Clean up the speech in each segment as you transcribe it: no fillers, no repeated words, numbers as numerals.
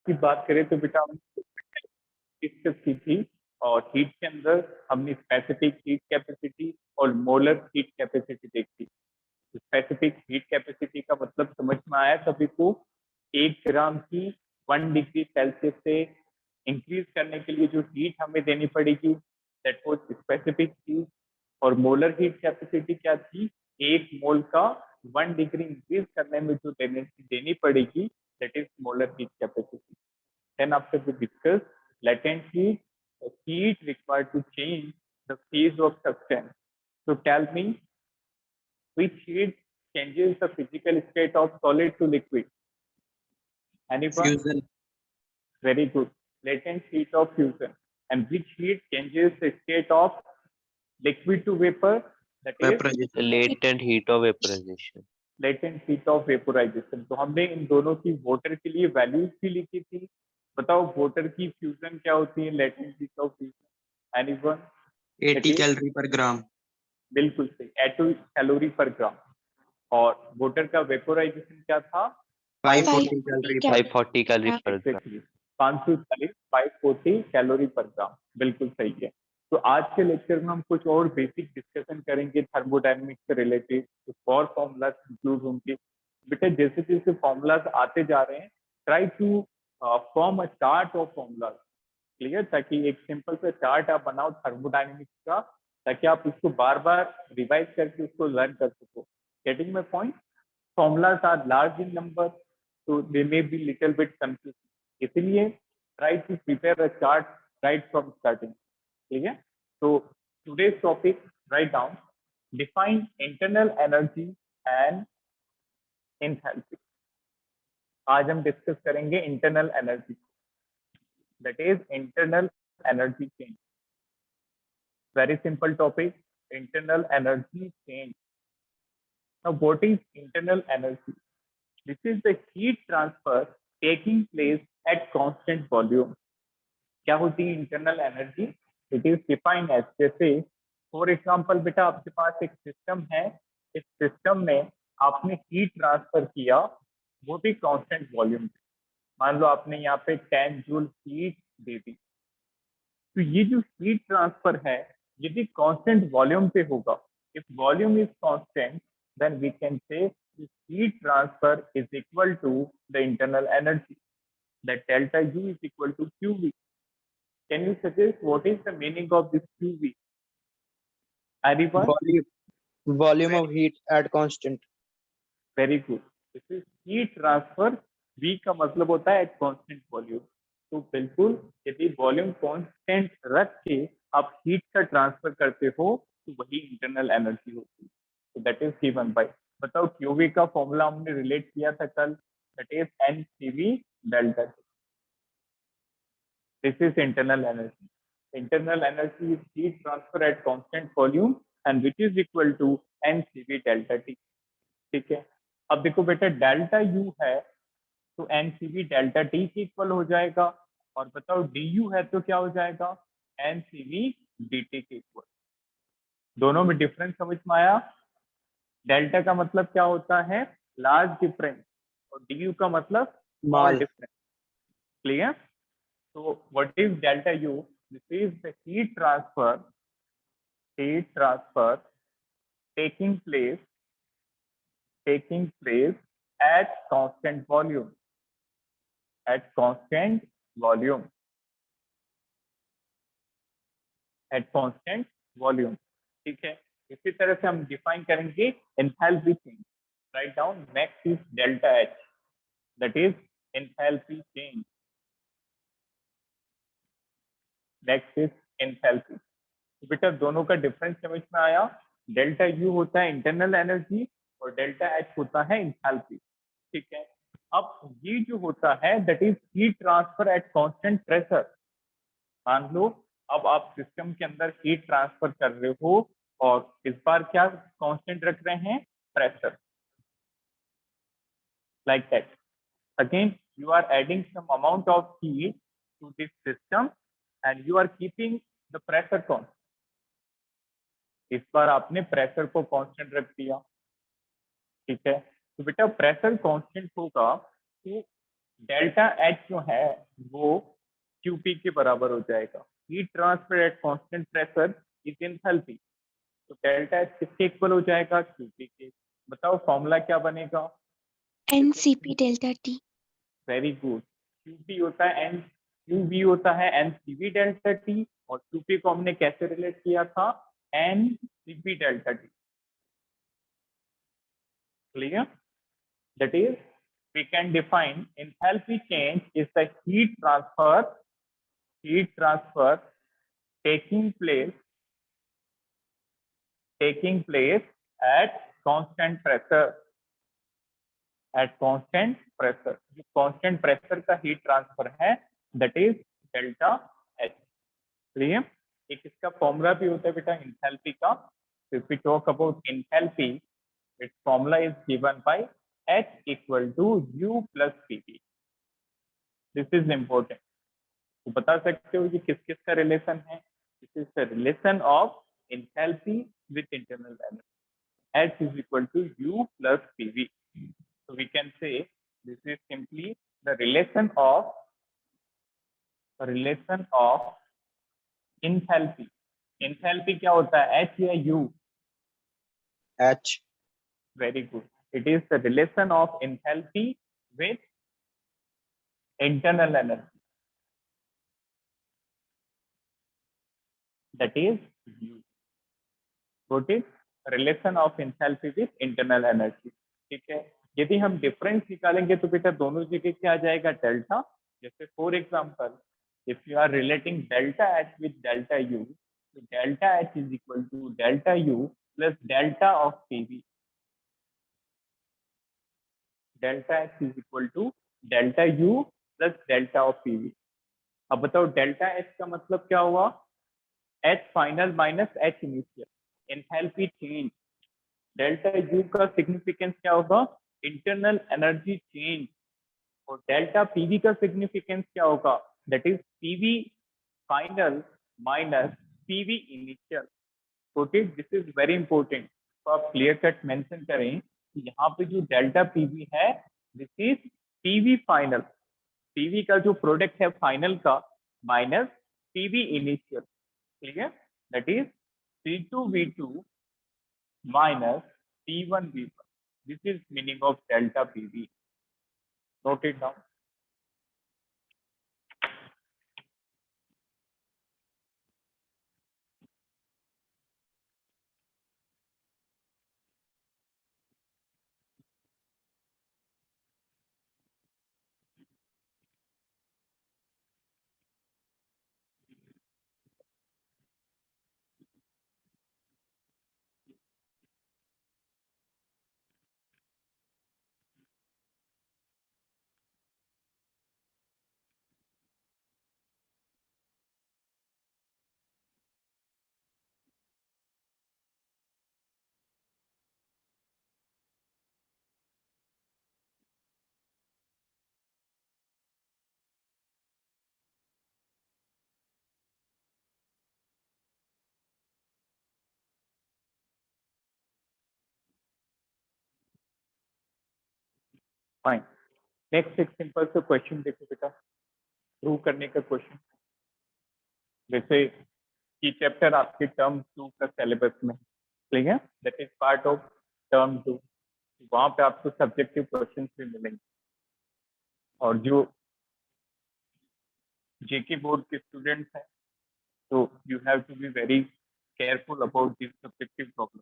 की बात करें तो बेटा हमने डिस्कस की थी, और हीट के अंदर हमने स्पेसिफिक हीट कैपेसिटी और मोलर हीट कैपेसिटी देखी। स्पेसिफिक हीट कैपेसिटी का मतलब समझ में आया सभी को? 1 ग्राम की 1 डिग्री सेल्सियस से इंक्रीज करने के लिए जो हीट हमें देनी पड़ेगी, दैट वाज स्पेसिफिक हीट। और मोलर हीट कैपेसिटी क्या थी? 1 मोल का 1 डिग्री इंक्रीज करने में जो एनर्जी देनी पड़ेगी, that is molar heat capacity. Then after we discuss latent heat, the heat required to change the phase of substance. So tell me, which heat changes the physical state of solid to liquid? Anyone? Fusion. Very good. Latent heat of fusion. And which heat changes the state of liquid to vapor? That is Vaporization. latent heat of vaporization. latent heat of vaporization. तो हमने इन दोनों की water के लिए values भी लिखी थी। बताओ वाटर की फ्यूजन क्या होती है? Latent heat of fusion. Anyone? 80 calorie पर ग्राम. बिल्कुल सही, 80 कैलोरी पर ग्राम। और वाटर का वेपोराइजेशन क्या था? 540 कैलोरी पर. 540 कैलोरी पर ग्राम। एग्जैक्टली 540 540 कैलोरी पर ग्राम, बिल्कुल सही है। तो आज के लेक्चर में हम कुछ और बेसिक डिस्कशन करेंगे थर्मोडायनेमिक्स से रिलेटेड, कुछ और फॉर्मूलाज इंक्लूड होंगे। बेटा जैसे जैसे फॉर्मूलाज आते जा रहे हैं, try to form a chart of formulas, clear, ताकि एक सिंपल सा चार्ट आप बनाओ थर्मोडायनेमिक्स का, ताकि आप उसको बार बार रिवाइज करके उसको लर्न कर सको। Getting my point? Formulas are large in number, so they may be little bit confusing. इसलिए try to prepare a chart right from starting. ठीक है? So today's topic, write down, define internal energy and enthalpy. आज हम discuss करेंगे internal energy, that is internal energy change. Very simple topic, internal energy change. Now what is internal energy? This is the heat transfer taking place at constant volume. क्या होती है internal energy? It is defined as, जैसे for example बेटा आपके पास एक system है, इस system में आपने हीट ट्रांसफर किया, वो भी कांस्टेंट वॉल्यूम। मान लो आपने यहाँ पे 10 जूल हीट दे दी, तो ये जो हीट ट्रांसफर है ये भी कांस्टेंट वॉल्यूम पे होगा। If volume is constant, then we can say heat transfer is equal to the internal energy, that delta U is equal to QV. Can you suggest what is the meaning of this QV? Anyone? Volume of heat at constant. Very good. This is heat transfer. V का मतलब होता है at constant volume. तो बिल्कुल यदि volume constant रख के आप हीट का ट्रांसफर करते हो तो वही इंटरनल एनर्जी होती है। तो दैट इज गिवन बाय, बताओ क्यूवी का फॉर्मूला हमने रिलेट किया था कल, that is NCV delta T. This is internal energy. Internal energy is heat transfer at constant volume and which is equal to NCV delta T. ठीक है, अब देखो बेटा डेल्टा यू है तो एनसीवी डेल्टा टी के इक्वल हो जाएगा, और बताओ डी यू है तो क्या हो जाएगा? एनसीवी डी टी के इक्वल। दोनों में डिफरेंस समझ में आया? डेल्टा का मतलब क्या होता है? लार्ज डिफरेंस, और डी यू का मतलब स्मॉल डिफरेंस। क्लियर? तो what is delta U? This is the heat transfer taking place at constant volume, at constant volume, at constant volume। ठीक है, इसी तरह से हम डिफाइन करेंगे enthalpy change. Write down, next is delta H, that is enthalpy change. Next is enthalpy. तो बेटा दोनों का डिफरेंस समझ में आया? डेल्टा यू होता है इंटरनल एनर्जी और डेल्टा एच होता है एंथैल्पी। ठीक है, अब ये जो होता है that is heat transfer at constant pressure. मान लो अब आप सिस्टम के अंदर हीट ट्रांसफर कर रहे हो और इस बार क्या कांस्टेंट रख रहे हैं? Pressure. Like that, again you are adding some amount of heat to this system and you are keeping the pressure constant। इस बार आपने प्रेशर को कांस्टेंट रख दिया। ठीक है, तो बेटा प्रेशर कांस्टेंट होगा तो डेल्टा एच जो है वो क्यूपी के बराबर हो जाएगा। Heat transfer at constant pressure is enthalpy. तो डेल्टा एच किसके इक्वल हो जाएगा? क्यूपी के। बताओ फॉर्मूला क्या बनेगा? NCP delta T. Very good. QP होता है एन, क्यूबी होता है एनसीबी डेल्टा टी, और क्यूपी को हमने कैसे रिलेट किया था? NCV delta T. Clear? That is, we can define enthalpy change is the heat transfer taking place at constant pressure, जो constant pressure का heat transfer है, that is delta H। Clear? एक इसका फॉर्मूला भी होता है बेटा enthalpy का। If we talk about enthalpy, its formula is given by H equal to U plus Pv। This is important. तो बता सकते हो ये किस किस का रिलेशन है? This is the relation of enthalpy with internal energy. H is equal to U plus Pv। So we can say this is simply the relation of enthalpy। enthalpy क्या होता है? H या U? H। Very good। It is the relation of enthalpy with internal energy, that is U। What is relation of enthalpy with internal energy? ठीक है। यदि हम difference निकालेंगे तो बेटा दोनों जगह क्या आ जाएगा? डेल्टा। जैसे for example, if you are relating delta H with delta U, तो delta H is equal to delta U plus delta of PV. Delta H is equal to delta U plus delta of PV. अब बताओ delta H का मतलब क्या हुआ? H final minus H initial, enthalpy change. Delta U का significance क्या होगा? Internal energy change. और डेल्टा पीवी का सिग्निफिकेंस क्या होगा? That is PV final minus PV initial. Okay, this is very important. तो आप क्लियर कट मेंशन करें कि यहाँ पे जो डेल्टा पीवी है this is PV final, PV का जो प्रोडक्ट है फाइनल का, minus PV initial. Clear? That is P2V2 minus P1V1। This is meaning of delta PV। Note it down। Fine. Next एक सिंपल सा क्वेश्चन देखो बेटा, prove करने का क्वेश्चन। जैसे कि चैप्टर आपके टर्म 2 का सिलेबस में, ठीक है, that is part of term 2। वहां पे आपको सब्जेक्टिव क्वेश्चन भी मिलेंगे। और जो जेके बोर्ड के स्टूडेंट्स हैं, तो you have to be very careful about this subjective problem.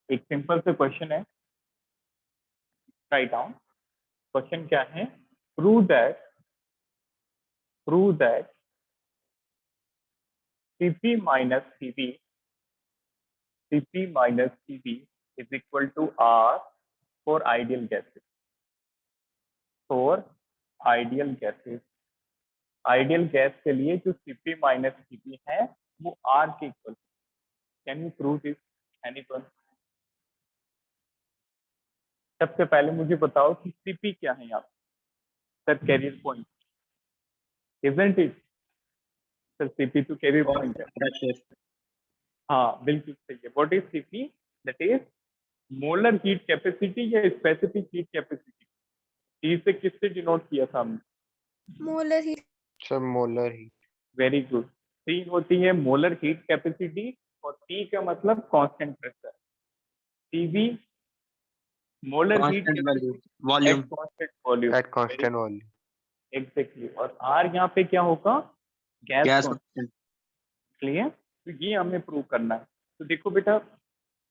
एक सिंपल सा क्वेश्चन है, राइट डाउन। क्वेश्चन क्या है? Prove that Cp minus Cv is equal to R for ideal gases। Ideal gas के लिए जो Cp minus Cv है वो R के equal. Can you prove this anyone? सबसे पहले मुझे बताओ कि Cp क्या है यहाँ? Sir Career Point, isn't it? Sir Cp तो कैरियर पॉइंट है। Pressure। हाँ बिल्कुल सही है। What is Cp? That is molar heat capacity या स्पेसिफिक हीट कैपेसिटी? टी से किससे डिनोट किया था हमने? Molar heat. Sir molar heat. Very good. T होती है मोलर हीट कैपेसिटी और टी का मतलब constant pressure. TV molar heat constant value capacity volume at constant volume. Eight constant volume. Exactly. और आर यहाँ पे क्या होगा? Gas gas constant. Constant clear? तो ये हमें प्रूव करना है। तो देखो बेटा,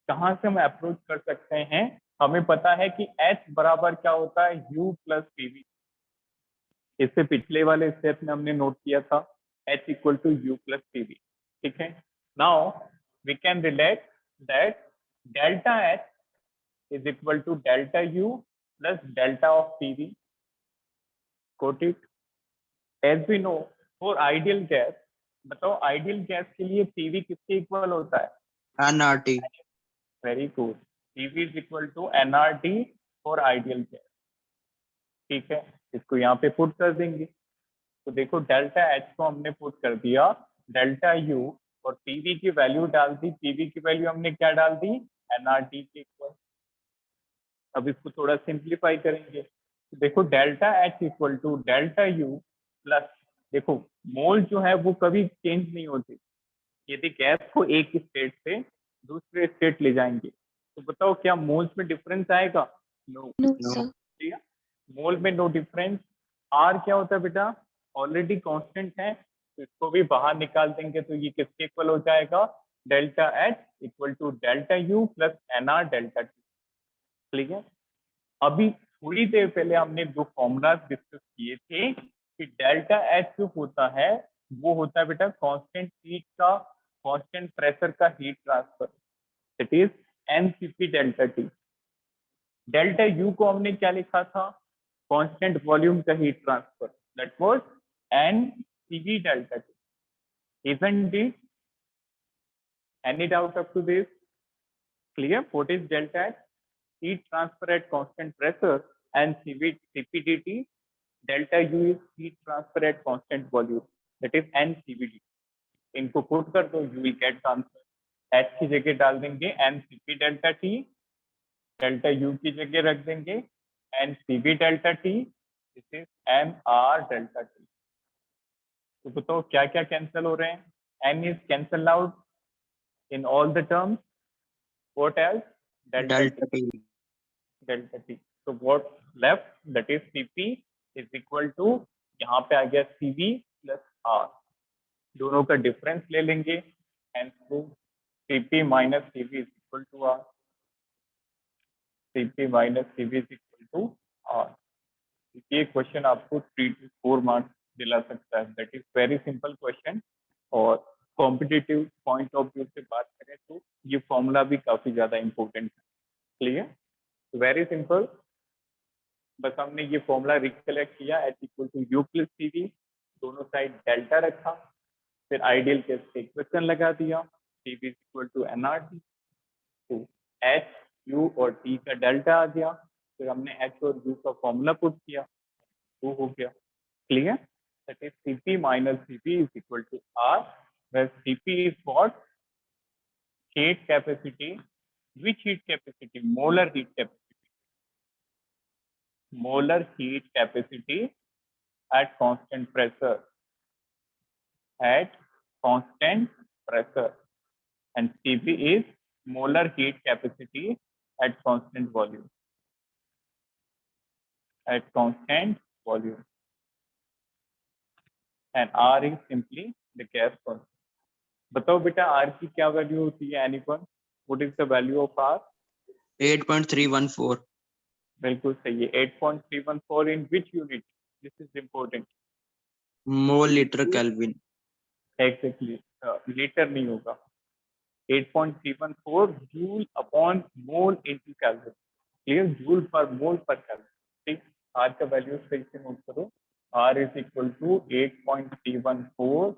कहाँ से हम अप्रोच कर सकते हैं? हमें पता है कि H बराबर क्या होता है? U plus PV. इससे पिछले वाले स्टेप में हमने नोट किया था H equal to U plus PV. ठीक है। Now we can relate that delta H is equal to delta U plus delta of PV. Got it? As we know, for ideal gas, बताओ ideal gas के लिए PV किसके equal होता है? NRT very good. PV is equal to NRT for ideal gas. ठीक है, इसको यहाँ पे पुट कर देंगे। तो देखो डेल्टा एच को हमने पुट कर दिया, डेल्टा यू और पीवी की वैल्यू डाल दी। पीवी की वैल्यू हमने क्या डाल दी? एनआरटी के इक्वल। अब इसको थोड़ा सिंप्लीफाई करेंगे तो देखो delta H equal to delta U plus, देखो मोल जो है वो कभी चेंज नहीं होती। यदि गैस को एक स्टेट से दूसरे स्टेट ले जाएंगे तो बताओ क्या मोल्स में डिफरेंस आएगा? नो। No, no sir. ठीक है, मोल में नो डिफरेंस। आर क्या होता है बेटा? ऑलरेडी कांस्टेंट है, तो इसको भी बाहर निकाल देंगे तो ये किसके इक्वल हो जाएगा? Delta H equal to delta U plus N R delta T. ठीक है। अभी थोड़ी देर पहले हमने दो फॉर्मूला डिस्कस किए थे कि डेल्टा एच जो होता है वो होता है बेटा कांस्टेंट हीट का, कांस्टेंट प्रेशर का heat transfer, it is NCP delta T. Delta U को हमने क्या लिखा था? कांस्टेंट वॉल्यूम का heat transfer, that was NCV delta T. Isn't it? Any doubt up to this? Clear? What is delta H? heat transfer at constant pressure, and CPDT. Delta U is heat transfer at constant volume, that is NCVD. इनको put कर दो, you will get the answer. H की जगह डाल देंगे NCP delta T, delta U की जगह रख देंगे NCV delta T, this is NR delta T। तो बताओ क्या क्या कैंसिल हो रहे हैं? N is cancel out in all the terms. What else? Delta T. Delta T delta T. तो what left, that is CP is equal to, यहाँ पे आ गया सीवी प्लस आर, दोनों का डिफरेंस ले लेंगे and to CP minus CV is equal to R. CP minus CV is equal to R. ये question आपको 3 to 4 मार्क्स दिला सकता है। That is very simple question. और कॉम्पिटिटिव पॉइंट ऑफ व्यू से बात करें तो ये फॉर्मूला भी काफी ज्यादा इंपॉर्टेंट है। क्लियर? Very simple. बस हमने ये फॉर्मूला रिकलेक्ट किया, H equal to U plus CV, दोनों साइड डेल्टा रखा, फिर आइडियल केस पे इक्वेशन लगा दिया, सीवी इक्वल टू एनआरटी। तो एच यू और टी का डेल्टा आ गया, फिर हमने एच और यू का फॉर्मूला पुट किया, वो हो गया। Clear? That is CP minus CV is equal to R, where CP is what? Heat capacity. Which heat capacity? Molar heat capacity. molar heat capacity at constant pressure, at constant pressure, and Cp is molar heat capacity at constant volume, at constant volume, and R is simply the gas constant. बताओ बेटा R की क्या value होती है? Anyone? What is the value of R? 8.314 बिल्कुल सही है, 8.314 in which unit? This is important. Mole litre kelvin Exactly. Litre नहीं होगा, 8.314 joule upon mole into kelvin. Clear? Joule पर मोल पर केल्विन। ठीक, आर का वैल्यू सही से नोट करो। R is equal to 8.314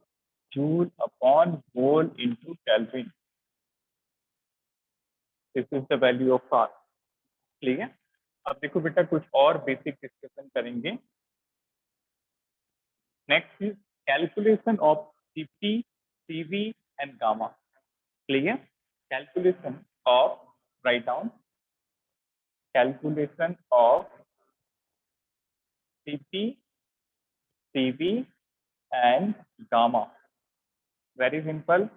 joule upon mole into kelvin. This is the value of R. Clear? अब देखो बेटा कुछ और बेसिक डिस्कशन करेंगे। Next is calculation of CP, CV and gamma. Clear? Calculation of, write down, calculation of Cp, Cv and gamma. Very simple.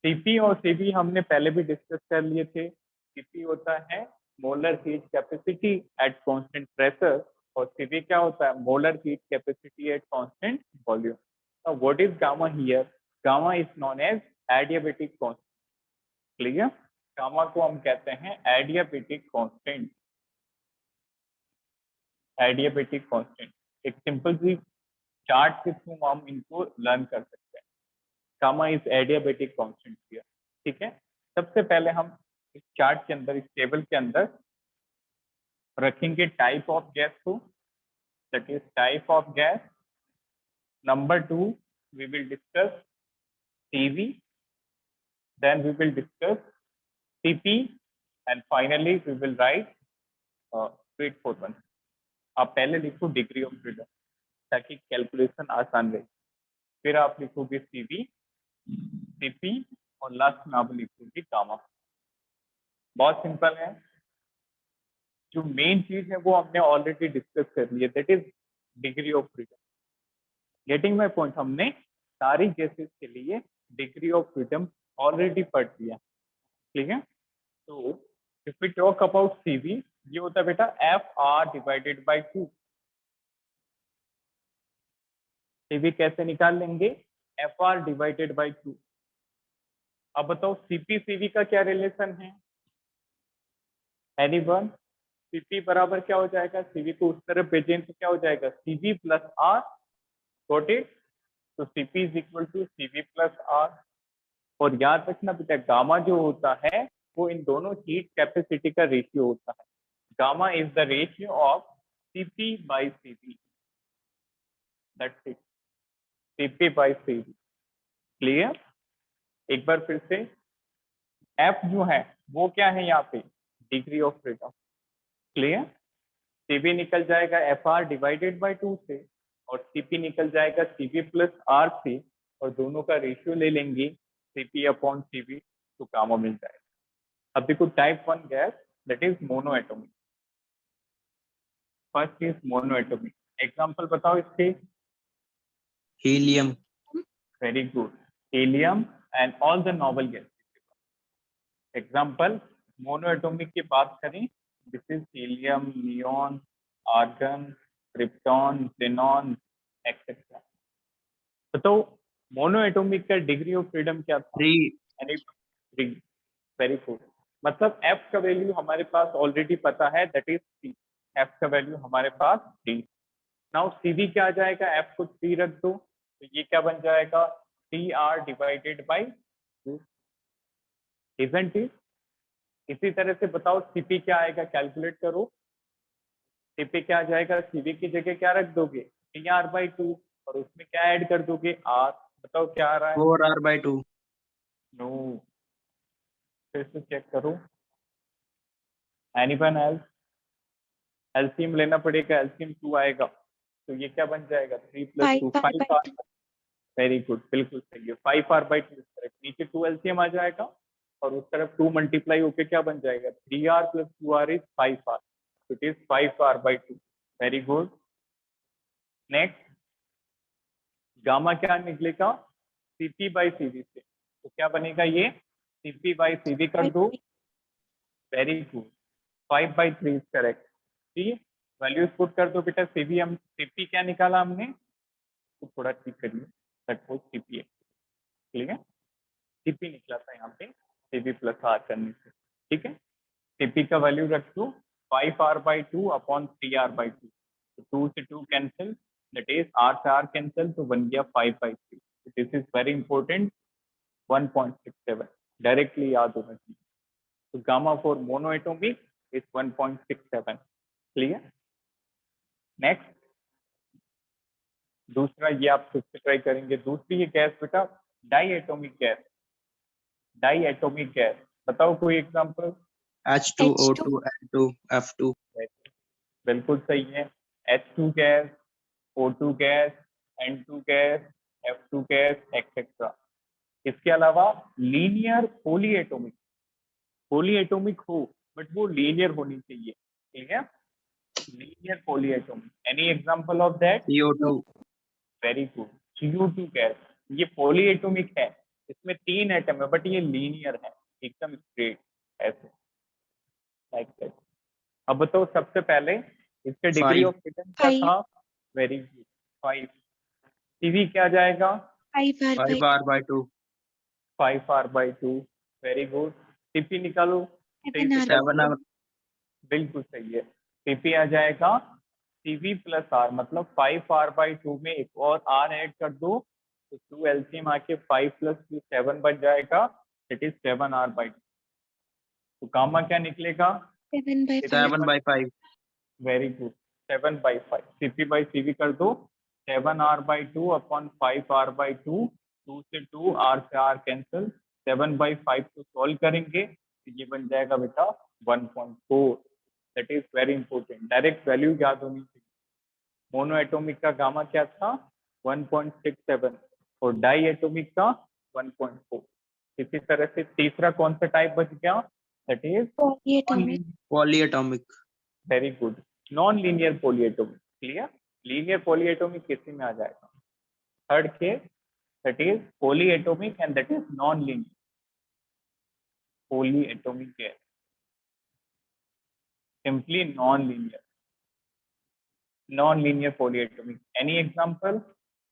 Cp और Cv हमने पहले भी डिस्कस कर लिए थे. Cp होता है molar heat capacity at constant pressure और Cv क्या होता है molar heat capacity at constant volume. Now what is gamma here? Gamma is known as adiabatic constant. Clear? Gamma को हम कहते हैं एडियाबेटिक कांस्टेंट. एडियाबेटिक कांस्टेंट एक सिंपल सी चार्ट के थ्रू हम इनको लर्न कर सकते हैं. Gamma is adiabatic constant here. ठीक है. सबसे पहले हम इस चार्ट के अंदर, इस टेबल के अंदर रखेंगे टाइप ऑफ गैस को. That is type of gas. Number 2 we will discuss Cv, then we will discuss Cp and finally we will write wait for one. आप पहले लिखो डिग्री ऑफ फ्रीडम ताकि कैलकुलेशन आसान रहे. फिर आप लिखोगे Cv, Cp और लास्ट में आप लिखोगे गामा. बहुत सिंपल है. जो मेन चीज है वो हमने ऑलरेडी डिस्कस कर ली है, that is degree of freedom. Getting my point? हमने सारी गैसेस के लिए डिग्री ऑफ फ्रीडम ऑलरेडी पढ़ लिया. ठीक है. तो if we talk about Cv, ये होता है बेटा Fr डिवाइडेड बाय 2. Cv कैसे निकाल लेंगे? Fr divided by 2. अब बताओ Cp Cv का क्या रिलेशन है? एनीवन? Cp बराबर क्या हो जाएगा? Cv को उस तरफ भेजें तो क्या हो जाएगा? Cv plus R. Got it? तो Cp is equal to Cv plus R. और याद रखना बेटा गामा जो होता है वो इन दोनों हीट कैपेसिटी का रेशियो होता है. Gamma is the ratio of Cp by Cv. That's it. Cp by Cv. Clear? एक बार फिर से F जो है वो क्या है यहाँ पे? Degree of freedom. Clear? Cv निकल जाएगा Fr डिवाइडेड बाय 2 से और Cp निकल जाएगा Cv प्लस R से और दोनों का रेशियो ले लेंगे Cp अपॉन Cv तो गामा मिल जाएगा. अब देखो type 1 gas that is monoatomic. First is monoatomic. Example बताओ इसके. helium, very good. Helium and all the noble gases. Example monoatomic की बात करें, this is helium, neon, argon, krypton, xenon etcetera. तो मोनोएटॉमिक का डिग्री ऑफ फ्रीडम क्या था? 3. Very good. मतलब F का वैल्यू हमारे पास ऑलरेडी पता है, दैट इज 3. F का वैल्यू हमारे पास 3. नाउ Cv क्या आ जाएगा? F को 3 रख दो तो ये क्या बन जाएगा? 3R divided by 2. Isn't it? इसी तरह से बताओ Cp क्या आएगा? कैलकुलेट करो. Cp क्या आ जाएगा? Cv की जगह क्या रख दोगे? 3R बाय 2 और उसमें क्या ऐड कर दोगे? R. बताओ क्या आ रहा है? 4R by 2. नो. फिर से चेक करो. Anyone else? एलसीएम लेना पड़ेगा. एलसीएम 2 आएगा तो ये क्या बन जाएगा? 3 plus 2 5R by 5R. Very good. बिल्कुल सही है. 5R by 2. नीचे 2 एलसीएम आ जाएगा और उस तरफ 2 मल्टीप्लाई होके क्या बन जाएगा? 3R plus 2R is 5R. It is 5R by 2. Very good. Next gamma क्या निकलेगा? Cp बाई Cv से. तो क्या बनेगा ये? Cp बाई Cv कर दो. Very good. 5 by 3 is correct. ठीक है. वैल्यूज पुट कर दो बेटा. Cv हम Cp क्या निकाला हमने? तो थोड़ा ठीक करिए. That was Cp. ठीक है. Cp निकला था यहाँ पे Cv प्लस R करने से. ठीक है. Cp का वैल्यू रख दो 5R by 2 upon 3R by 2. तो 2 से 2 कैंसिल, दैट इज R से R कैंसिल तो बन गया 5 by 3. This is very important. 1.67 directly याद होना चाहिए. तो gamma for monoatomic is 1.67. Clear? Next दूसरा ये आप खुद से ट्राई करेंगे. दूसरी ये गैस बेटा diatomic gas. Diatomic gas बताओ कोई एग्जांपल. H2O2 N2 F2. बिल्कुल सही है. H2 gas, O2 gas, N2 gas, F2 gas etcetera. इसके अलावा लीनियर पॉलीएटॉमिक हो बट वो लीनियर होनी चाहिए. ठीक है. linear polyatomic. Any example of that? CO2. Very good. CO2 gas ये पॉलीएटॉमिक है, इसमें 3 एटम है बट ये लीनियर है, एकदम स्ट्रेट ऐसे लाइक दैट. अब बताओ सबसे पहले इसके डिग्री 5. ऑफ फ्रीडम क्या 5 था? Very good 5. CV क्या जाएगा? 5 R 5 by R by 2. 5R/2. Very good. CP निकालो. 7 R 7 R. बिल्कुल सही है. CP आ जाएगा CV प्लस R, मतलब 5R/2 में एक और R ऐड कर दो तो 2 LCM आके 5 प्लस 2 7 बन जाएगा. It is 7R/2. तो गामा क्या निकलेगा? 7 by 5 7 by 5. Very good. 7/5. CP/CV कर दो. 7R/2 upon 5R/2. 2 से 2, R से R कैंसिल. 7/5 को सॉल्व करेंगे तो ये बन जाएगा बेटा 1.4. That is very important. Direct value याद होनी चाहिए. मोनो एटोमिक का गामा क्या था? 1.67 और डाई एटोमिक का 1.4. इसी तरह से तीसरा कौन सा टाइप बच गया? That is polyatomic Polyatomic. Very good. Non linear polyatomic. Clear? Linear polyatomic किसी में आ जाएगा? Third case that is polyatomic and that is non linear polyatomic gas. Simply non linear polyatomic. Any example?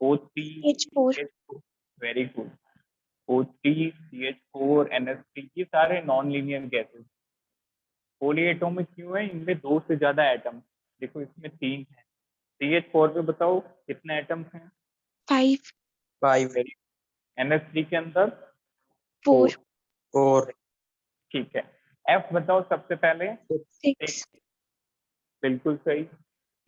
O3 H4 CH4. Very good. O3 CH4 NH3 ये सारे non linear gases. Polyatomic क्यों है? इनमें 2 से ज्यादा एटम. देखो इसमें 3 है. CH4 पे बताओ कितने एटम्स हैं? 5 5. वेरी. NH3 के अंदर 4 4. ठीक है. F बताओ सबसे पहले. 6 बिल्कुल सही.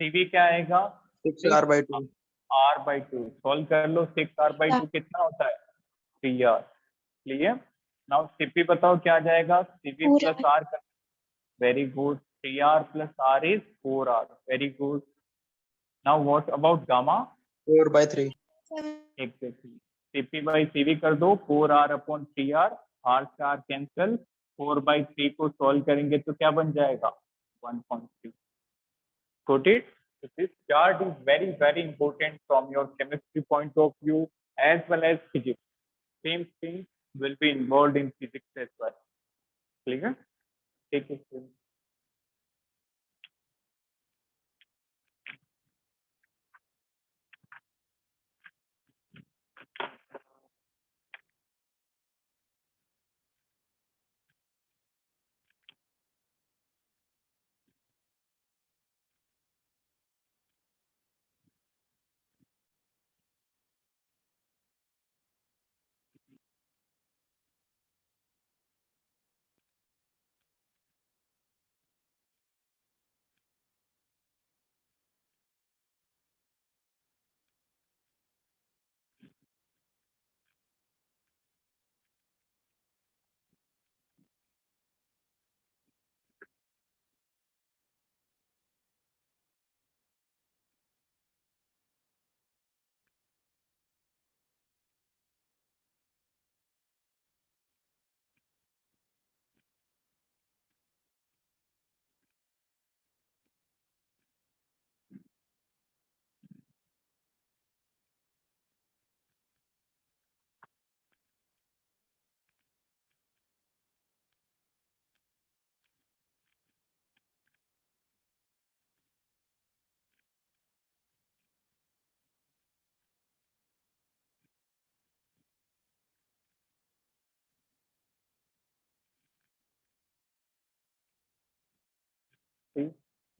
CV क्या आएगा? 6 R by 2. R/2. सॉल्व कर लो. 6R/2 कितना होता है? 3R. क्लियर? नाउ CP बताओ क्या आ जाएगा? CV 4 plus R R. Very good. 3R plus R is 4R. Very good. Now what about gamma? 4 by 3. Exactly. CP/CV कर दो. 4R upon 3R. R से R कैंसिल. 4/3 को सॉल्व करेंगे तो क्या बन जाएगा? 1.3. Got it? So this chart is very important from your chemistry point of view as well as physics. Same thing will be involved in physics as well. Clear? Take it.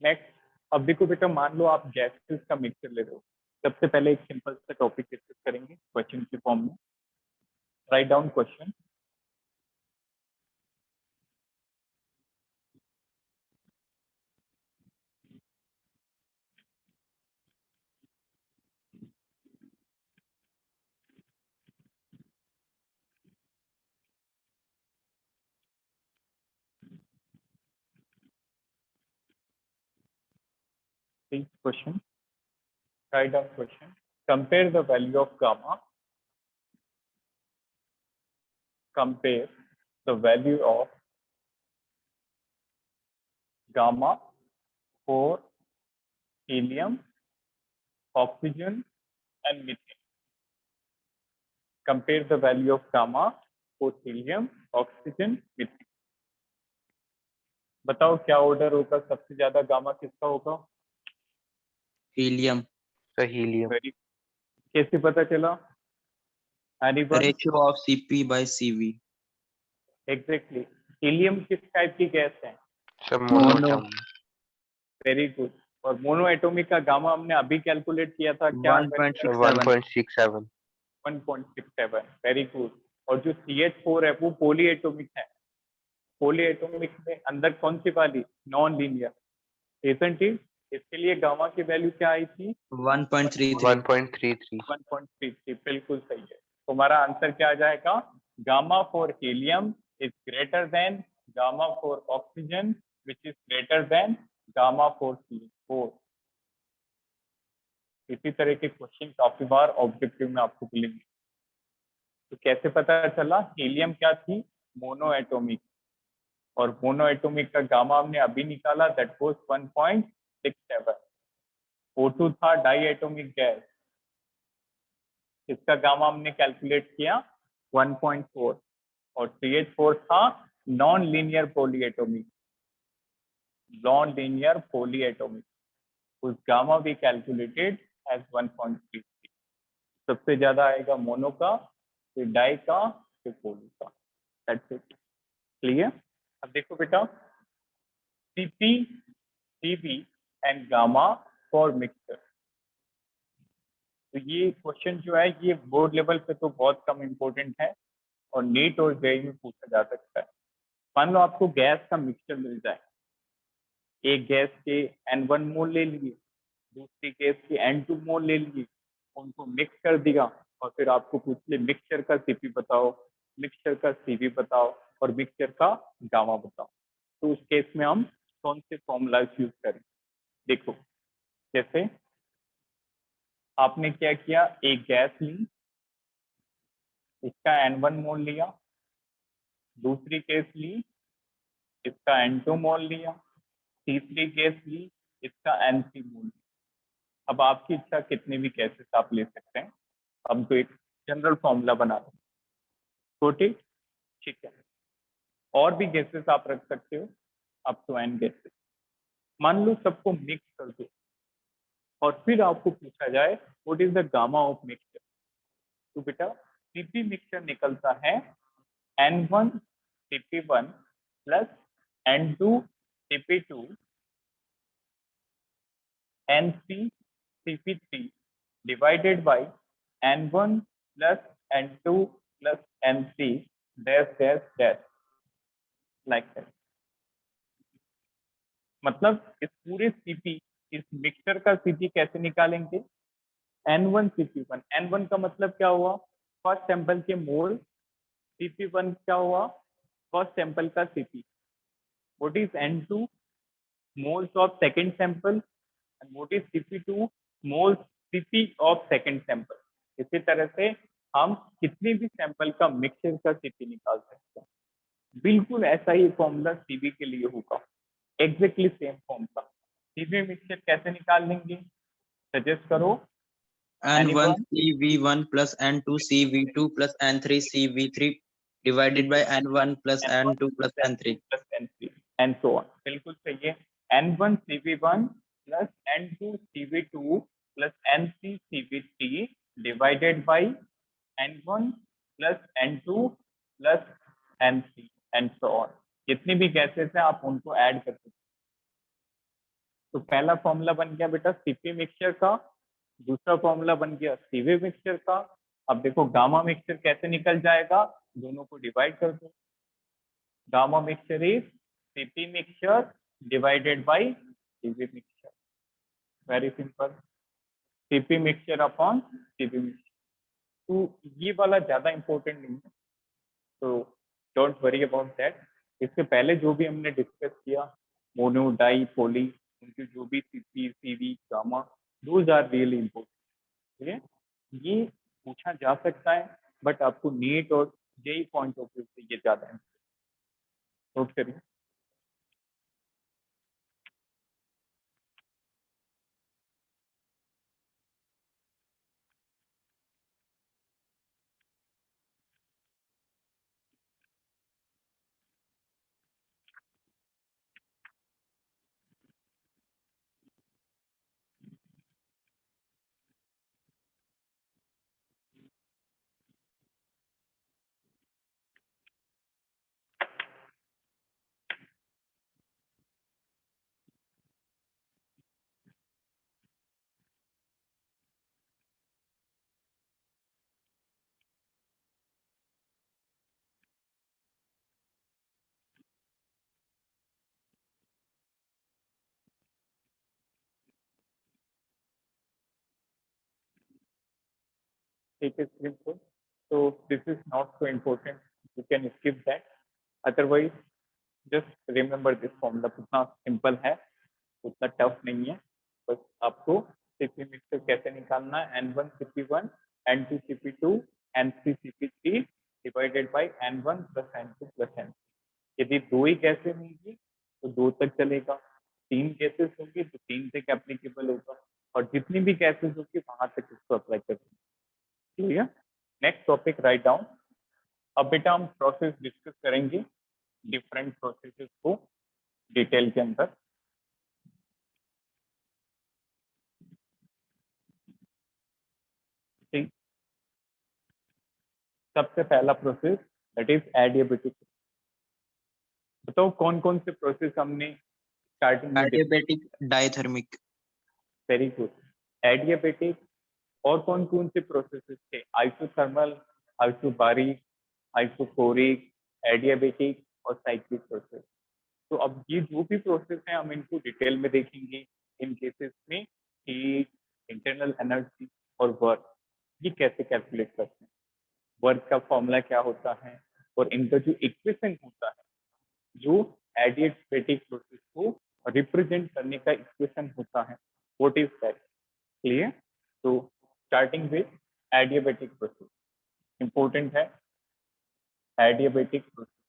Next. अब देखो बेटा, मान लो आप gases का mixture ले रहे हो. सबसे पहले एक सिंपल सा टॉपिक डिस्कस करेंगे क्वेश्चन के फॉर्म में. Right down question. Question. Right down question. Compare the value of gamma. Compare the value of gamma for helium, oxygen, and methane. Compare the value of gamma for helium, oxygen, methane. बताओ क्या order होगा, सबसे ज्यादा gamma किसका होगा? Helium. The helium. Very, कैसे पता चला? Anyone? Ratio of Cp by Cv. Exactly. Helium किस टाइप की गैस है? Sir, Mono. monoatomic. Very good. और मोनो एटॉमिक का गामा हमने अभी कैलकुलेट किया था, क्या? 1.67. 1.67. 1.67। Very good. और जो CH4 है वो पोली एटॉमिक है। पोली एटॉमिक में अंदर कौन सी वाली? Non linear, isn't it? इसके लिए गामा की वैल्यू क्या आई थी? 1.33. 1.33. 1.33। बिल्कुल सही है। तुम्हारा आंसर क्या आ जाएगा? Gamma for helium is greater than gamma for oxygen which is greater than gamma for CH4। इसी तरह के क्वेश्चन काफी बार ऑब्जेक्टिव में आपको मिलेंगे। तो कैसे पता चला? हीलियम क्या थी? Mono atomic. और मोनो एटॉमिक का गामा हमने अभी निकाला, दैट वाज 1.67। O2 था डाई एटॉमिक गैस, इसका गामा हमने कैलकुलेट किया 1.4। और CH4 था non linear polyatomic, non linear polyatomic, उस गामा भी कैलकुलेटेड एज 1.33। सबसे ज्यादा आएगा मोनो का, फिर डाई का, फिर पोली का। That's it. क्लियर? अब देखो बेटा, Cp, Cv and gamma for mixture. तो ये क्वेश्चन जो है ये बोर्ड लेवल पे तो बहुत कम इम्पोर्टेंट है और नीट और जेईई में पूछा जा सकता है। मान लो आपको गैस का मिक्सचर मिल जाए, एक गैस के N1 मोल ले लिए, दूसरी गैस के N2 मोल ले लिए, उनको मिक्स कर दिया और फिर आपको पूछ ले मिक्सचर का Cp बताओ, मिक्सचर का Cv बताओ और मिक्सचर का गामा बताओ। तो उस केस में हम कौन से फॉर्मूलाज यूज करें? देखो, जैसे आपने क्या किया, एक गैस ली, इसका N1 मोल लिया, दूसरी केस ली, इसका N2 मोल लिया, तीसरी केस ली, इसका N3 मोल लिया। अब आपकी इच्छा कितने भी केसेस आप ले सकते हैं। हम तो एक जनरल फॉर्मूला बना रहे हैं, तो ठीक है। और भी गैसेस आप रख सकते हो, अप टू n गैसेस। मान लो सबको मिक्स कर दो और फिर आपको पूछा जाए what is the gamma of mixture. तो बेटा Cp मिक्सचर निकलता है N1 Cp1 plus N2 Cp2 N3 Cp3 divided by N1 plus N2 plus N3 dash dash dash like that। मतलब इस पूरे Cp, इस मिक्सचर का Cp कैसे निकालेंगे? N1 Cp1, N1 का मतलब क्या हुआ? फर्स्ट सैंपल के मोल, Cp1 क्या हुआ? फर्स्ट सैंपल का Cp। What is N2? Moles of second sample. and what is Cp2? Moles Cp of second sample। इसी तरह से हम कितने भी सैंपल का मिक्सचर का Cp निकाल सकते हैं। बिल्कुल ऐसा ही फॉर्मूला Cv के लिए होगा, exactly same formula. Cv mixture कैसे निकाल लेंगे? सजेस्ट करो। N1 Cv1 plus N2 Cv2 plus N3 Cv3 divided by N1 plus N2 plus N3 plus N3 and so on। बिल्कुल सही है। N1 Cv1 plus N2 Cv2 plus N3 Cv3 divided by N1 plus N2 plus N3 and so on। जितनी भी gases हैं आप उनको add कर सकते हैं। तो पहला फॉर्मूला बन गया बेटा Cp मिक्सचर का, दूसरा फॉर्मूला बन गया Cv मिक्सचर का। अब देखो गामा मिक्सचर कैसे निकल जाएगा, दोनों को डिवाइड कर दो। Gamma mixture is Cp mixture divided by Cv mixture। Very simple, Cp mixture upon Cv mixture। तो ये वाला ज्यादा इंपॉर्टेंट नहीं है, तो डोंट वरी अबाउट दैट। इससे पहले जो भी हमने डिस्कस किया, मोनो, डाई, पॉली, उनके जो भी Cp, Cv, gamma, those are really important. ठीक है, ये पूछा जा सकता है बट आपको नीट और जेई पॉइंट ऑफ व्यू से ये ज्यादा है। नोट करिए। ठीक है स्क्रीन पर। so this is not so important, you can skip that, otherwise just remember this formula, उतना सिंपल है, उतना टफ नहीं है। बस आपको सीपी मिक्सर कैसे निकालना है, N1 CP1 N2 CP2 N3 CP3 divided by N1 plus N2 plus N3। यदि दो ही गैसें होंगी तो दो तक चलेगा, तीन गैसेस होंगी तो तीन तक एप्लीकेबल होगा, और जितनी भी गैसेस होगी वहां तक इसको अप्लाई कर देंगे। ठीक है, नेक्स्ट टॉपिक राइट डाउन। अब बेटा हम प्रोसेस डिस्कस करेंगे, डिफरेंट प्रोसेसेस को डिटेल के अंदर। ठीक, सबसे पहला प्रोसेस दैट इज एडियाबेटिक। बताओ कौन कौन से प्रोसेस हमने स्टार्टिंग में। Adiabatic diathermic. Very good. Adiabatic और कौन कौन से प्रोसेसेस थे, आइसोथर्मल, आइसोबारिक, आइसोकोरिक, एडियाबेटिक और साइक्लिक प्रोसेस। तो अब ये जो भी प्रोसेस है हम इनको डिटेल में देखेंगे। इन केसेस में हीट, इंटरनल एनर्जी और वर्क, ये कैसे कैलकुलेट करते हैं, वर्क का फॉर्मूला क्या होता है, और इनका जो इक्वेशन होता है, जो एडियाबेटिक प्रोसेस को रिप्रेजेंट करने का इक्वेशन होता है, व्हाट इज दैट। क्लियर। तो starting with adiabatic process, important है adiabatic process,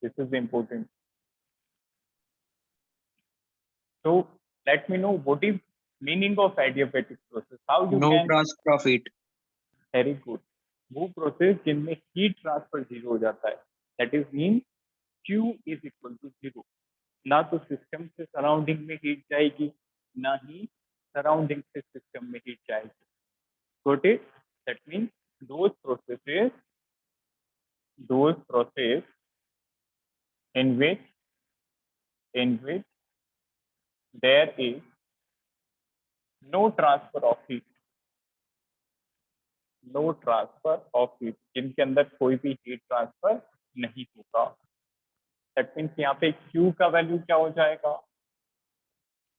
this is important. So let me know what is meaning of adiabatic process. How you know can, transfer of heat. very good, वो process जिनमें heat transfer zero हो जाता है, that is mean Q is equal to zero. ना तो system से surrounding में heat जाएगी, ना ही सराउंडिंग से सिस्टम में हीट जाएगी। Got it? That means those processes in which there is no transfer of heat, no transfer of heat, जिनके अंदर कोई भी हीट ट्रांसफर नहीं होगा। दैट मीन्स यहाँ पे Q का वैल्यू क्या हो जाएगा,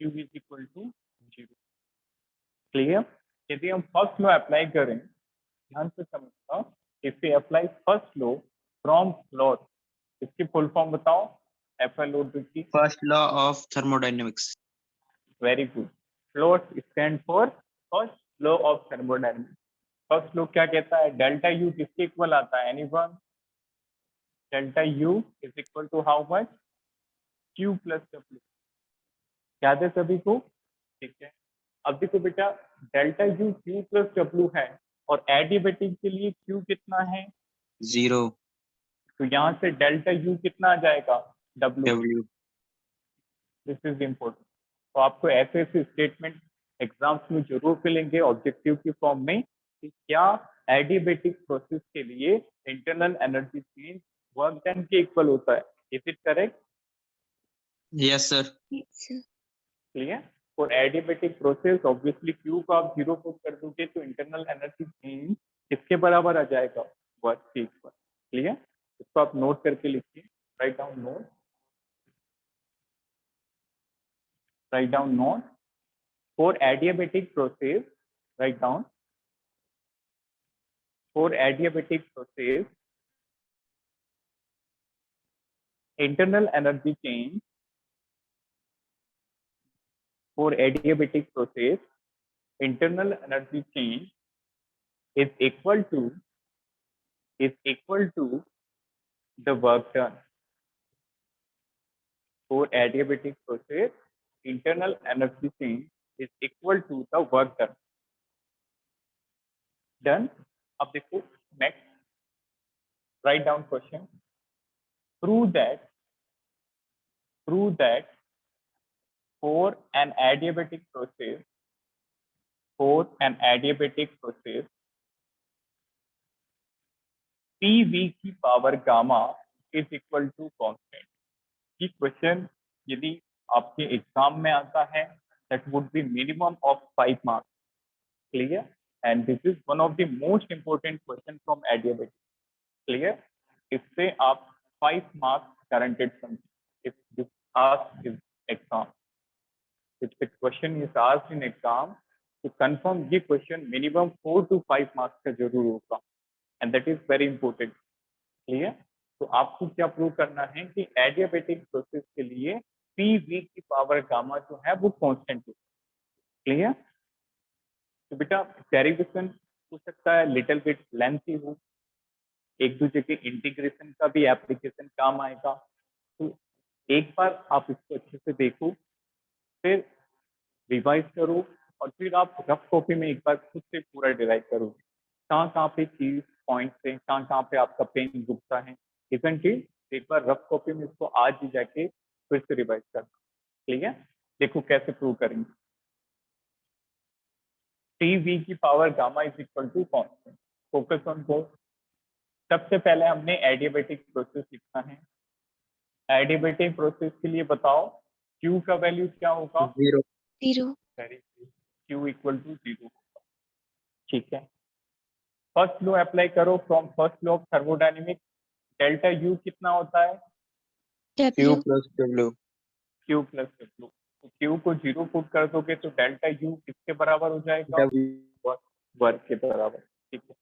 Q is equal to zero. Clear. यदि हम फर्स्ट लॉ अप्लाई करें, ध्यान से समझना, if we apply first law from floor, इसकी फुल फॉर्म बताओ, FLO की। First law of thermodynamics. Very good. Floor stand for first law of thermodynamics. First law क्या कहता है, डेल्टा यू किसके इक्वल आता है, anyone. Delta U is equal to how much, Q plus W। याद है सभी को, ठीक है। अब देखो बेटा, delta you Q plus W है, और एडियाबेटिक के लिए Q कितना है, जीरो। तो यहाँ से डेल्टा यू कितना आ जाएगा, W। W. This is important. तो आपको ऐसे ऐसे स्टेटमेंट एग्जाम्स में जरूर मिलेंगे ऑब्जेक्टिव की फॉर्म में, कि क्या एडियाबेटिक प्रोसेस के लिए internal energy change work done के इक्वल होता है। Is it correct. Yes sir. Yes, sir. Clear. For adiabatic process obviously Q को आप जीरो पुट कर दोगे तो इंटरनल एनर्जी चेंज किसके बराबर आ जाएगा, वर्क के इक्वल। क्लियर। इसको आप नोट करके लिखिए, write down note, write down note. For adiabatic process, write down, for adiabatic process internal energy change, for adiabatic process internal energy change is equal to the work done। for adiabatic process internal energy change is equal to the work done। done। अब देखो next, write down question, prove that for an adiabatic process PV की power gamma is equal to constant. ये question यदि आपके exam में आता है, that would be minimum of 5 marks. Clear. And this is one of the most important question from adiabatic. Clear. इससे आप 5 marks guaranteed समझिए if this asked in exam. If the question is asked in exam, तो confirm ये question minimum 4 to 5 marks का जरूर होगा and that is very important. Clear? तो आपको क्या प्रूव करना है कि एडियाबेटिक प्रोसेस के लिए पीवी की पावर गामा जो है वो कांस्टेंट है। क्लियर? तो बेटा डेरिवेशन हो सकता है लिटिल बिट लेंथी हो, एक दूसरे के इंटीग्रेशन का भी एप्लीकेशन काम आएगा। तो एक बार आप इसको अच्छे से देखो, फिर रिवाइज करो और फिर आप रफ कॉपी में एक बार खुद से पूरा डिराइव करो कहाँ कहाँ पे चीज पॉइंट्स हैं, कहाँ कहाँ पे आपका पेन रुकता है। इवेंट एक बार रफ कॉपी में इसको आज ही जाके फिर से रिवाइज करना। क्लियर? देखो कैसे प्रूव करेंगे। टी वी की power gamma is equal to constant. Focus on board. सबसे पहले हमने एडियाबेटिक प्रोसेस लिखना है। एडियाबेटिक प्रोसेस के लिए बताओ क्यू का वैल्यू क्या होगा? 0 0 क्यू इक्वल टू 0 होगा। ठीक है, फर्स्ट लॉ अप्लाई करो from first law of thermodynamics. Delta U कितना होता है? Q W plus W Q plus W. तो क्यू को 0 पुट कर दोगे तो डेल्टा यू किसके बराबर हो जाएगा? W वर्क के बराबर। ठीक है,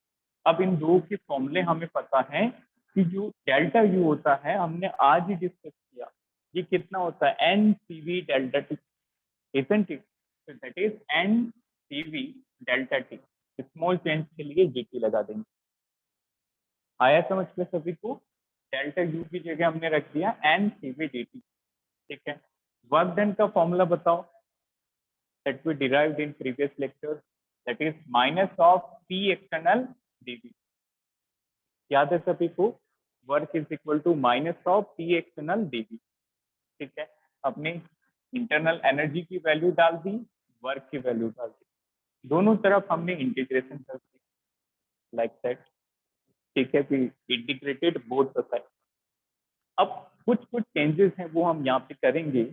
अब इन दो के फॉर्मूले हमें पता है कि जो डेल्टा यू होता है हमने आज ही डिस्कस किया, ये कितना होता है? N C V delta T, isn't it? So that is n cv delta t। Small change के लिए जीटी लगा देंगे। आया समझ में सभी को? डेल्टा यू की जगह हमने रख दिया एन सीवी dt। ठीक है, वर्क डन का फॉर्मूला बताओ that we derived in previous lecture, that is minus of p external dv। याद है सभी को? Work is equal to minus of P external dv। ठीक है, अपने इंटरनल एनर्जी की वैल्यू डाल दी, वर्क की वैल्यू डाल दी, दोनों तरफ हमने इंटीग्रेशन कर दी लाइक दैट। ठीक है, we integrated both the side. अब कुछ कुछ चेंजेस हैं वो हम यहाँ पे करेंगे।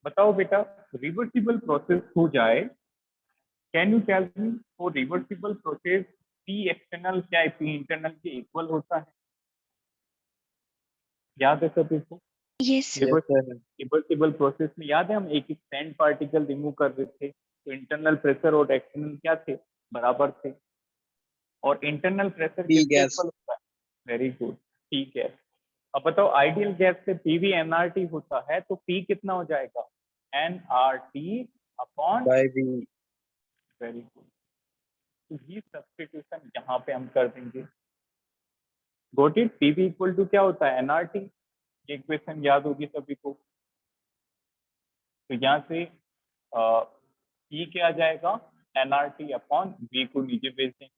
बताओ बेटा, रिवर्सिबल प्रोसेस हो जाए, can you tell me for reversible process P external क्या है पी इंटरनल के इक्वल होता है? याद है सभी को? yes Yes sir reversible process में याद है हम एक एक सैंड पार्टिकल रिमूव कर रहे थे, तो इंटरनल प्रेशर और एक्सटर्नल क्या थे? बराबर थे। और इंटरनल प्रेशर P किसके gas इक्वल होता है? वेरी गुड, ठीक है। अब बताओ आइडियल गैस से पीवी एनआरटी होता है तो पी कितना हो जाएगा? NRT upon, by V very good. तो ये सब्स्टिट्यूशन यहाँ पे हम कर देंगे। Got it? PV equal to क्या होता है? एनआरटी। ये इक्वेशन याद होगी सभी को। तो यहाँ से ई क्या आ जाएगा? एनआरटी अपॉन वी को नीचे भेज देंगे